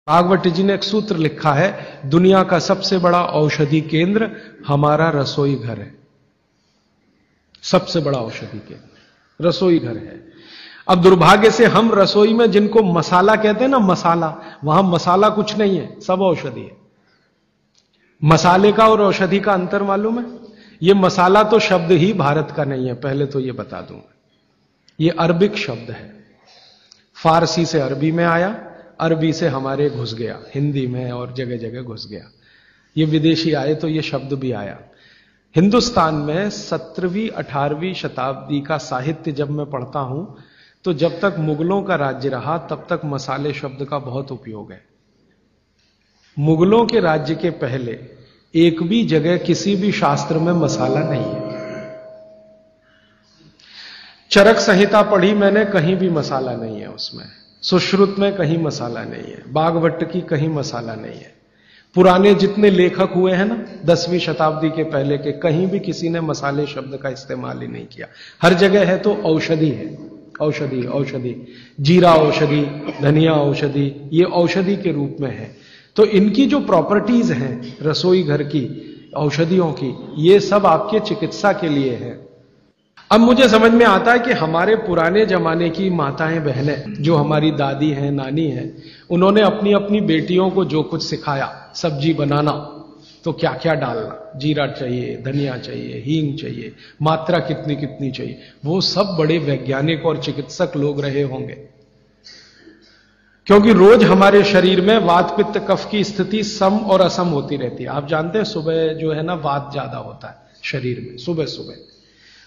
भागवत जी ने एक सूत्र लिखा है, दुनिया का सबसे बड़ा औषधि केंद्र हमारा रसोई घर है। सबसे बड़ा औषधि केंद्र रसोई घर है। अब दुर्भाग्य से हम रसोई में जिनको मसाला कहते हैं ना, मसाला, वहां मसाला कुछ नहीं है, सब औषधि है। मसाले का और औषधि का अंतर मालूम है? ये मसाला तो शब्द ही भारत का नहीं है, पहले तो ये बता दूं। ये अरबिक शब्द है, फारसी से अरबी में आया, अरबी से हमारे घुस गया, हिंदी में और जगह जगह घुस गया। ये विदेशी आए तो ये शब्द भी आया। हिंदुस्तान में 17वीं 18वीं शताब्दी का साहित्य जब मैं पढ़ता हूं तो जब तक मुगलों का राज्य रहा तब तक मसाले शब्द का बहुत उपयोग है। मुगलों के राज्य के पहले एक भी जगह किसी भी शास्त्र में मसाला नहीं है। चरक संहिता पढ़ी मैंने, कहीं भी मसाला नहीं है उसमें। सुश्रुत में कहीं मसाला नहीं है, बागवट की कहीं मसाला नहीं है। पुराने जितने लेखक हुए हैं ना 10वीं शताब्दी के पहले के, कहीं भी किसी ने मसाले शब्द का इस्तेमाल ही नहीं किया। हर जगह है तो औषधि है, औषधि औषधि, जीरा औषधि, धनिया औषधि, ये औषधि के रूप में है। तो इनकी जो प्रॉपर्टीज हैं रसोई घर की, औषधियों की, ये सब आपके चिकित्सा के लिए है। अब मुझे समझ में आता है कि हमारे पुराने जमाने की माताएं बहनें, जो हमारी दादी हैं, नानी हैं, उन्होंने अपनी अपनी बेटियों को जो कुछ सिखाया, सब्जी बनाना तो क्या क्या डालना, जीरा चाहिए, धनिया चाहिए, हींग चाहिए, मात्रा कितनी कितनी चाहिए, वो सब बड़े वैज्ञानिक और चिकित्सक लोग रहे होंगे। क्योंकि रोज हमारे शरीर में वात पित्त कफ की स्थिति सम और असम होती रहती है। आप जानते हैं सुबह जो है ना वात ज्यादा होता है शरीर में, सुबह सुबह,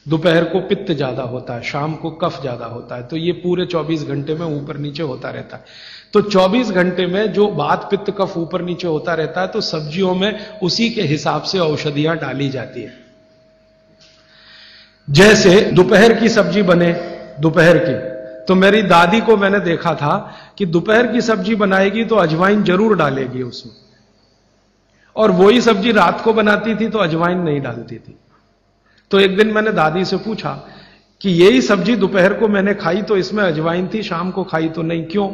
दोपहर को पित्त ज्यादा होता है, शाम को कफ ज्यादा होता है। तो ये पूरे 24 घंटे में ऊपर नीचे होता रहता है। तो 24 घंटे में जो वात पित्त कफ ऊपर नीचे होता रहता है, तो सब्जियों में उसी के हिसाब से औषधियां डाली जाती है। जैसे दोपहर की सब्जी बने, दोपहर की, तो मेरी दादी को मैंने देखा था कि दोपहर की सब्जी बनाएगी तो अजवाइन जरूर डालेगी उसमें, और वही सब्जी रात को बनाती थी तो अजवाइन नहीं डालती थी। तो एक दिन मैंने दादी से पूछा कि यही सब्जी दोपहर को मैंने खाई तो इसमें अजवाइन थी, शाम को खाई तो नहीं, क्यों?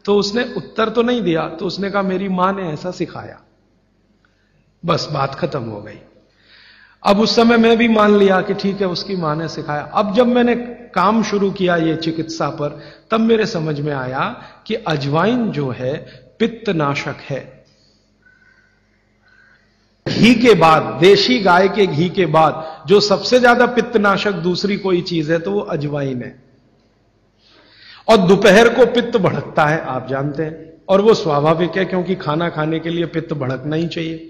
तो उसने उत्तर तो नहीं दिया। तो उसने कहा मेरी मां ने ऐसा सिखाया। बस बात खत्म हो गई। अब उस समय मैं भी मान लिया कि ठीक है, उसकी मां ने सिखाया। अब जब मैंने काम शुरू किया ये चिकित्सा पर, तब मेरे समझ में आया कि अजवाइन जो है पित्तनाशक है। घी के बाद, देशी गाय के घी के बाद जो सबसे ज्यादा पित्तनाशक दूसरी कोई चीज है तो वो अजवाइन है। और दोपहर को पित्त भड़कता है, आप जानते हैं, और वो स्वाभाविक है क्योंकि खाना खाने के लिए पित्त भड़कना ही चाहिए।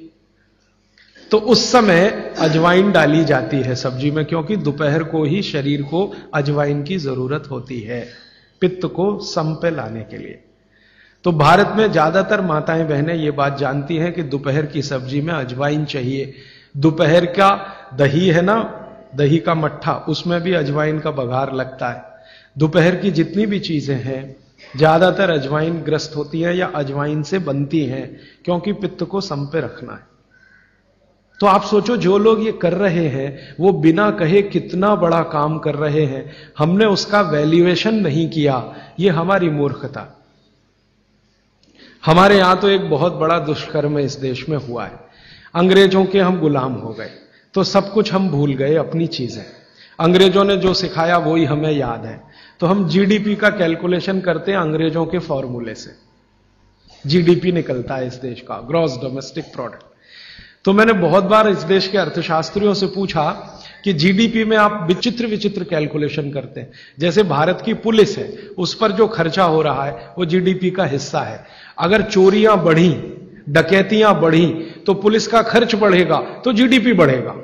तो उस समय अजवाइन डाली जाती है सब्जी में, क्योंकि दोपहर को ही शरीर को अजवाइन की जरूरत होती है पित्त को सम पे लाने के लिए। तो भारत में ज्यादातर माताएं बहनें ये बात जानती हैं कि दोपहर की सब्जी में अजवाइन चाहिए। दोपहर का दही है ना, दही का मट्ठा, उसमें भी अजवाइन का बघार लगता है। दोपहर की जितनी भी चीजें हैं ज्यादातर अजवाइन ग्रस्त होती हैं या अजवाइन से बनती हैं, क्योंकि पित्त को सम पे रखना है। तो आप सोचो, जो लोग ये कर रहे हैं वो बिना कहे कितना बड़ा काम कर रहे हैं। हमने उसका वैल्यूएशन नहीं किया, ये हमारी मूर्खता। हमारे यहां तो एक बहुत बड़ा दुष्कर्म इस देश में हुआ है। अंग्रेजों के हम गुलाम हो गए तो सब कुछ हम भूल गए, अपनी चीजें। अंग्रेजों ने जो सिखाया वही हमें याद है। तो हम जीडीपी का कैलकुलेशन करते हैं अंग्रेजों के फॉर्मूले से। जीडीपी निकलता है इस देश का, ग्रॉस डोमेस्टिक प्रोडक्ट। तो मैंने बहुत बार इस देश के अर्थशास्त्रियों से पूछा कि जीडीपी में आप विचित्र विचित्र कैलकुलेशन करते हैं। जैसे भारत की पुलिस है, उस पर जो खर्चा हो रहा है वो जीडीपी का हिस्सा है। अगर चोरियां बढ़ी, डकैतियां बढ़ी तो पुलिस का खर्च बढ़ेगा तो जीडीपी बढ़ेगा।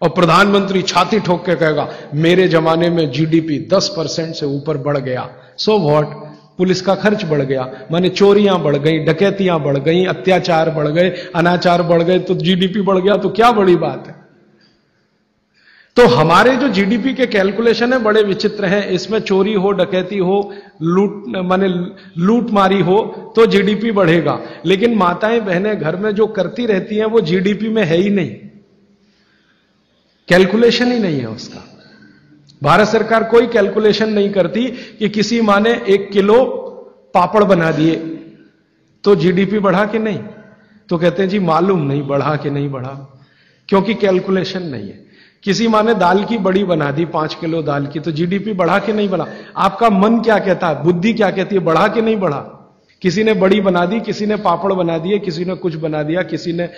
और प्रधानमंत्री छाती ठोक के कहेगा मेरे जमाने में जीडीपी 10% से ऊपर बढ़ गया। सो व्हाट, पुलिस का खर्च बढ़ गया, माने चोरियां बढ़ गई, डकैतियां बढ़ गई, अत्याचार बढ़ गए, अनाचार बढ़ गए, तो जीडीपी बढ़ गया, तो क्या बड़ी बात है। तो हमारे जो जीडीपी के कैलकुलेशन है बड़े विचित्र हैं। इसमें चोरी हो, डकैती हो, लूट मारी हो तो जीडीपी बढ़ेगा, लेकिन माताएं बहनें घर में जो करती रहती हैं वो जीडीपी में है ही नहीं, कैलकुलेशन ही नहीं है उसका। भारत सरकार कोई कैलकुलेशन नहीं करती कि किसी माँ ने 1 किलो पापड़ बना दिए तो जीडीपी बढ़ा कि नहीं? तो कहते हैं जी मालूम नहीं बढ़ा कि नहीं बढ़ा, क्योंकि कैलकुलेशन नहीं है। किसी माँ ने दाल की बड़ी बना दी, 5 किलो दाल की, तो जीडीपी बढ़ा कि नहीं बढ़ा? आपका मन क्या कहता है, बुद्धि क्या कहती है, बढ़ा कि नहीं बढ़ा? किसी ने बड़ी बना दी, किसी ने पापड़ बना दिए, किसी ने कुछ बना दिया, किसी ने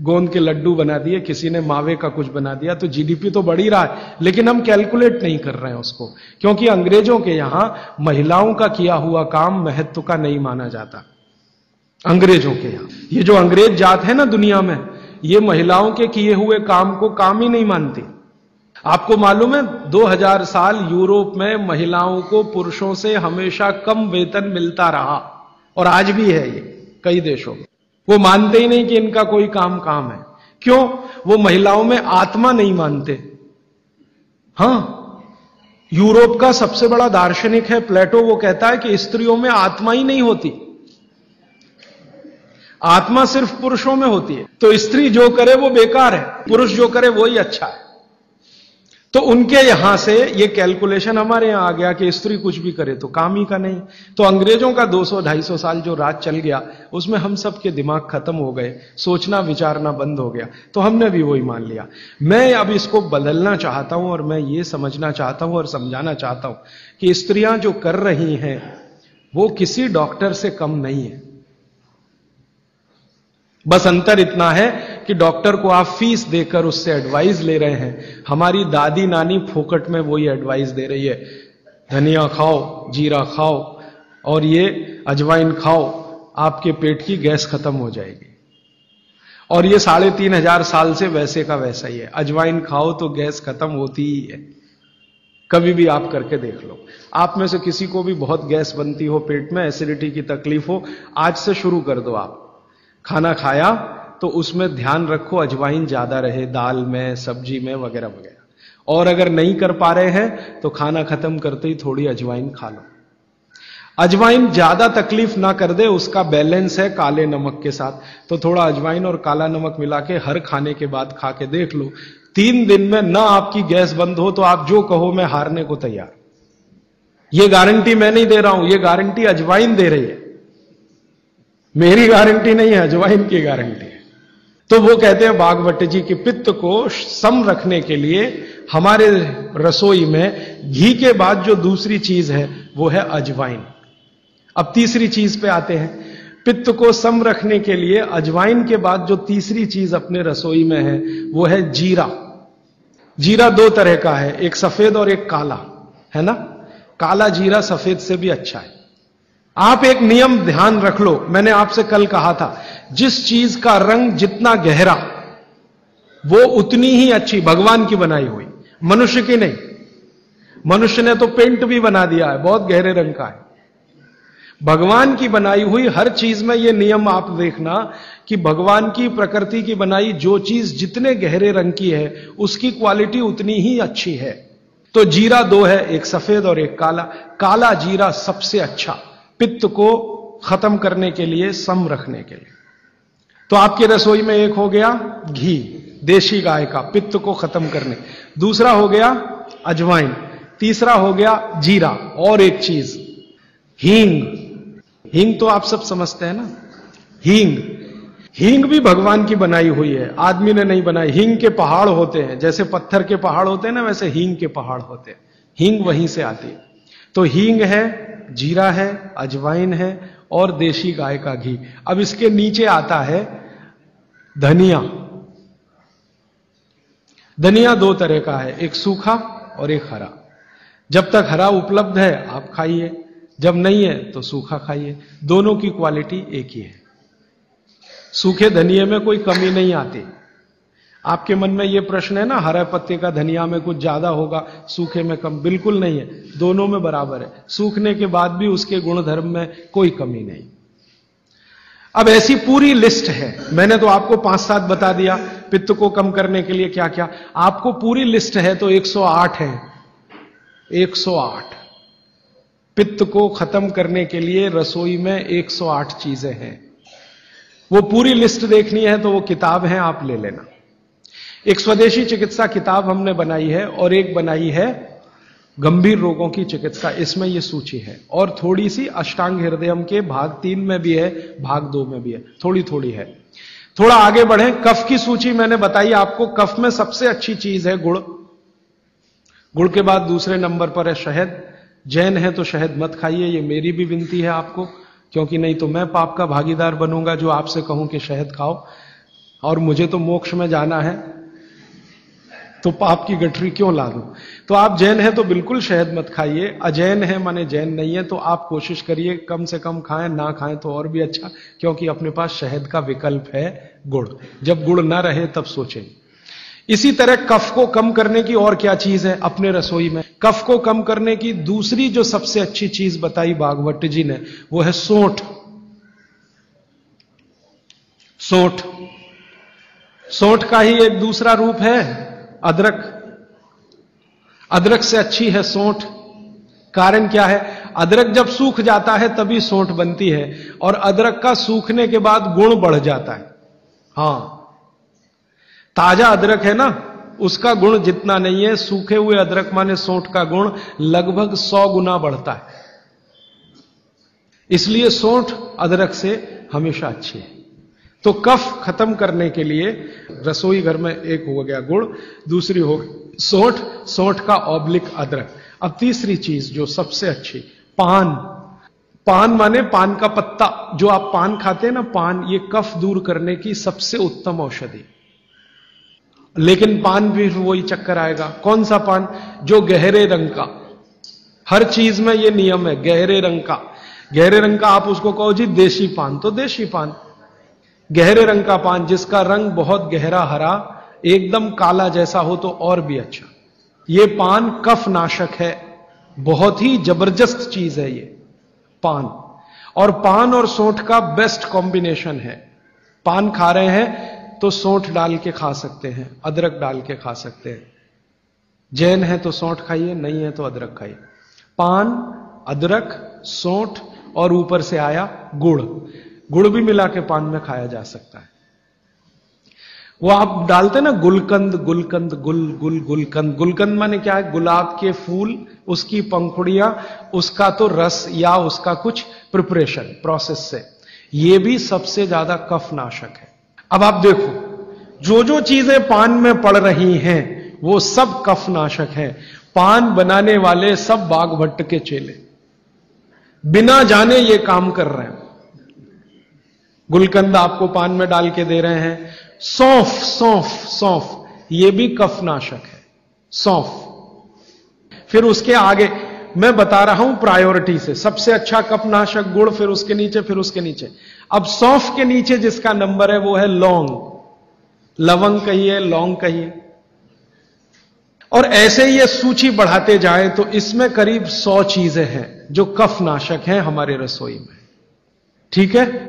गोंद के लड्डू बना दिए, किसी ने मावे का कुछ बना दिया, तो जीडीपी तो बढ़ ही रहा है, लेकिन हम कैलकुलेट नहीं कर रहे हैं उसको, क्योंकि अंग्रेजों के यहां महिलाओं का किया हुआ काम महत्व का नहीं माना जाता। अंग्रेजों के यहां ये जो अंग्रेज जात है ना दुनिया में, ये महिलाओं के किए हुए काम को काम ही नहीं मानती। आपको मालूम है 2000 साल यूरोप में महिलाओं को पुरुषों से हमेशा कम वेतन मिलता रहा, और आज भी है ये कई देशों में। वो मानते ही नहीं कि इनका कोई काम है। क्यों? वो महिलाओं में आत्मा नहीं मानते। हां, यूरोप का सबसे बड़ा दार्शनिक है प्लेटो, वो कहता है कि स्त्रियों में आत्मा ही नहीं होती, आत्मा सिर्फ पुरुषों में होती है। तो स्त्री जो करे वो बेकार है, पुरुष जो करे वो ही अच्छा है। तो उनके यहां से ये कैलकुलेशन हमारे यहां आ गया कि स्त्री कुछ भी करे तो काम ही का नहीं। तो अंग्रेजों का 200-250 साल जो राज चल गया, उसमें हम सब के दिमाग खत्म हो गए, सोचना विचारना बंद हो गया, तो हमने भी वही मान लिया। मैं अब इसको बदलना चाहता हूं, और मैं ये समझना चाहता हूं और समझाना चाहता हूं कि स्त्रियां जो कर रही हैं वो किसी डॉक्टर से कम नहीं है। बस अंतर इतना है कि डॉक्टर को आप फीस देकर उससे एडवाइस ले रहे हैं, हमारी दादी नानी फोकट में वही एडवाइस दे रही है, धनिया खाओ, जीरा खाओ और ये अजवाइन खाओ, आपके पेट की गैस खत्म हो जाएगी। और ये 3500 साल से वैसे का वैसा ही है, अजवाइन खाओ तो गैस खत्म होती ही है। कभी भी आप करके देख लो। आप में से किसी को भी बहुत गैस बनती हो, पेट में एसिडिटी की तकलीफ हो, आज से शुरू कर दो। आप खाना खाया तो उसमें ध्यान रखो अजवाइन ज्यादा रहे, दाल में, सब्जी में, वगैरह वगैरह। और अगर नहीं कर पा रहे हैं तो खाना खत्म करते ही थोड़ी अजवाइन खा लो। अजवाइन ज्यादा तकलीफ ना कर दे, उसका बैलेंस है काले नमक के साथ, तो थोड़ा अजवाइन और काला नमक मिला के हर खाने के बाद खा के देख लो। 3 दिन में ना आपकी गैस बंद हो तो आप जो कहो मैं हारने को तैयार। ये गारंटी मैं नहीं दे रहा हूं, ये गारंटी अजवाइन दे रही है, मेरी गारंटी नहीं है, अजवाइन की गारंटी है। तो वो कहते हैं भागवत जी कि पित्त को सम रखने के लिए हमारे रसोई में घी के बाद जो दूसरी चीज है वो है अजवाइन। अब तीसरी चीज पे आते हैं। पित्त को सम रखने के लिए अजवाइन के बाद जो तीसरी चीज अपने रसोई में है वो है जीरा। जीरा 2 तरह का है, एक सफेद और एक काला, है ना। काला जीरा सफेद से भी अच्छा है। आप एक नियम ध्यान रख लो, मैंने आपसे कल कहा था, जिस चीज का रंग जितना गहरा वो उतनी ही अच्छी, भगवान की बनाई हुई, मनुष्य की नहीं। मनुष्य ने तो पेंट भी बना दिया है, बहुत गहरे रंग का है। भगवान की बनाई हुई हर चीज में ये नियम आप देखना कि भगवान की प्रकृति की बनाई जो चीज जितने गहरे रंग की है उसकी क्वालिटी उतनी ही अच्छी है। तो जीरा 2 है, एक सफेद और एक काला। काला जीरा सबसे अच्छा, पित्त को खत्म करने के लिए, सम रखने के लिए। तो आपके रसोई में एक हो गया घी देशी गाय का, पित्त को खत्म करने। दूसरा हो गया अजवाइन, तीसरा हो गया जीरा, और एक चीज हींग। हींग तो आप सब समझते हैं ना, हींग। हींग भी भगवान की बनाई हुई है, आदमी ने नहीं बनाई। हींग के पहाड़ होते हैं, जैसे पत्थर के पहाड़ होते हैं ना, वैसे हींग के पहाड़ होते हैं। हींग वहीं से आती है। तो हींग है, जीरा है, अजवाइन है और देशी गाय का घी। अब इसके नीचे आता है धनिया। धनिया 2 तरह का है, एक सूखा और एक हरा। जब तक हरा उपलब्ध है आप खाइए, जब नहीं है तो सूखा खाइए, दोनों की क्वालिटी एक ही है। सूखे धनिये में कोई कमी नहीं आती। आपके मन में यह प्रश्न है ना, हरे पत्ते का धनिया में कुछ ज्यादा होगा, सूखे में कम, बिल्कुल नहीं है, दोनों में बराबर है। सूखने के बाद भी उसके गुण धर्म में कोई कमी नहीं। अब ऐसी पूरी लिस्ट है, मैंने तो आपको 5-7 बता दिया पित्त को कम करने के लिए क्या क्या। आपको पूरी लिस्ट है तो 108 है, 108 पित्त को खत्म करने के लिए रसोई में 108 चीजें हैं। वो पूरी लिस्ट देखनी है तो वो किताब है, आप ले लेना। एक स्वदेशी चिकित्सा किताब हमने बनाई है और एक बनाई है गंभीर रोगों की चिकित्सा, इसमें यह सूची है। और थोड़ी सी अष्टांग हृदयम के भाग 3 में भी है, भाग 2 में भी है, थोड़ी थोड़ी है। थोड़ा आगे बढ़े, कफ की सूची मैंने बताई आपको। कफ में सबसे अच्छी चीज है गुड़। गुड़ के बाद दूसरे नंबर पर है शहद। जैन है तो शहद मत खाइए, ये मेरी भी विनती है आपको, क्योंकि नहीं तो मैं पाप का भागीदार बनूंगा जो आपसे कहूं कि शहद खाओ, और मुझे तो मोक्ष में जाना है, तो पाप की गठरी क्यों ला दूं। तो आप जैन है तो बिल्कुल शहद मत खाइए। अजैन है माने जैन नहीं है, तो आप कोशिश करिए कम से कम खाएं, ना खाएं तो और भी अच्छा, क्योंकि अपने पास शहद का विकल्प है गुड़। जब गुड़ ना रहे तब सोचें। इसी तरह कफ को कम करने की और क्या चीज है अपने रसोई में। कफ को कम करने की दूसरी जो सबसे अच्छी चीज बताई भागवत जी ने, वो है सौंठ। सौंठ, सौंठ का ही एक दूसरा रूप है अदरक। अदरक से अच्छी है सौंठ। कारण क्या है, अदरक जब सूख जाता है तभी सौंठ बनती है, और अदरक का सूखने के बाद गुण बढ़ जाता है। हां, ताजा अदरक है ना, उसका गुण जितना नहीं है, सूखे हुए अदरक माने सौंठ का गुण लगभग 100 गुना बढ़ता है। इसलिए सौंठ अदरक से हमेशा अच्छी है। तो कफ खत्म करने के लिए रसोई घर में एक हो गया गुड़, दूसरी हो सौंठ, सौंठ का ऑब्लिक अदरक। अब तीसरी चीज जो सबसे अच्छी, पान। पान माने पान का पत्ता, जो आप पान खाते हैं ना, पान, ये कफ दूर करने की सबसे उत्तम औषधि। लेकिन पान भी वही चक्कर आएगा। कौन सा पान? जो गहरे रंग का। हर चीज में ये नियम है, गहरे रंग का। गहरे रंग का आप उसको कहो जी देशी पान, तो देशी पान। गहरे रंग का पान जिसका रंग बहुत गहरा हरा, एकदम काला जैसा हो तो और भी अच्छा। ये पान कफ नाशक है, बहुत ही जबरदस्त चीज है ये पान। और पान और सौंठ का बेस्ट कॉम्बिनेशन है। पान खा रहे हैं तो सौंठ डाल के खा सकते हैं, अदरक डाल के खा सकते हैं। जैन है तो सौंठ खाइए, नहीं है तो अदरक खाइए। पान, अदरक, सौंठ और ऊपर से आया गुड़। गुड़ भी मिला के पान में खाया जा सकता है। वो आप डालते ना गुलकंद, गुलकंद, गुलकंद। गुलकंद माने क्या है? गुलाब के फूल, उसकी पंखुड़ियां, उसका तो रस या उसका कुछ प्रिपरेशन प्रोसेस से, ये भी सबसे ज्यादा कफ नाशक है। अब आप देखो, जो जो चीजें पान में पड़ रही हैं वो सब कफ नाशक है। पान बनाने वाले सब बाघभट्ट के चेले, बिना जाने ये काम कर रहे हैं। गुलकंद आपको पान में डाल के दे रहे हैं। सौंफ, सौंफ, सौंफ, ये भी कफ नाशक है, सौंफ। फिर उसके आगे मैं बता रहा हूं प्रायोरिटी से, सबसे अच्छा कफ नाशक गुड़, फिर उसके नीचे, फिर उसके नीचे। अब सौंफ के नीचे जिसका नंबर है वो है लौंग। लवंग कहिए, लौंग कहिए। और ऐसे ही ये सूची बढ़ाते जाएं तो इसमें करीब 100 चीजें हैं जो कफ नाशक हैं हमारे रसोई में। ठीक है।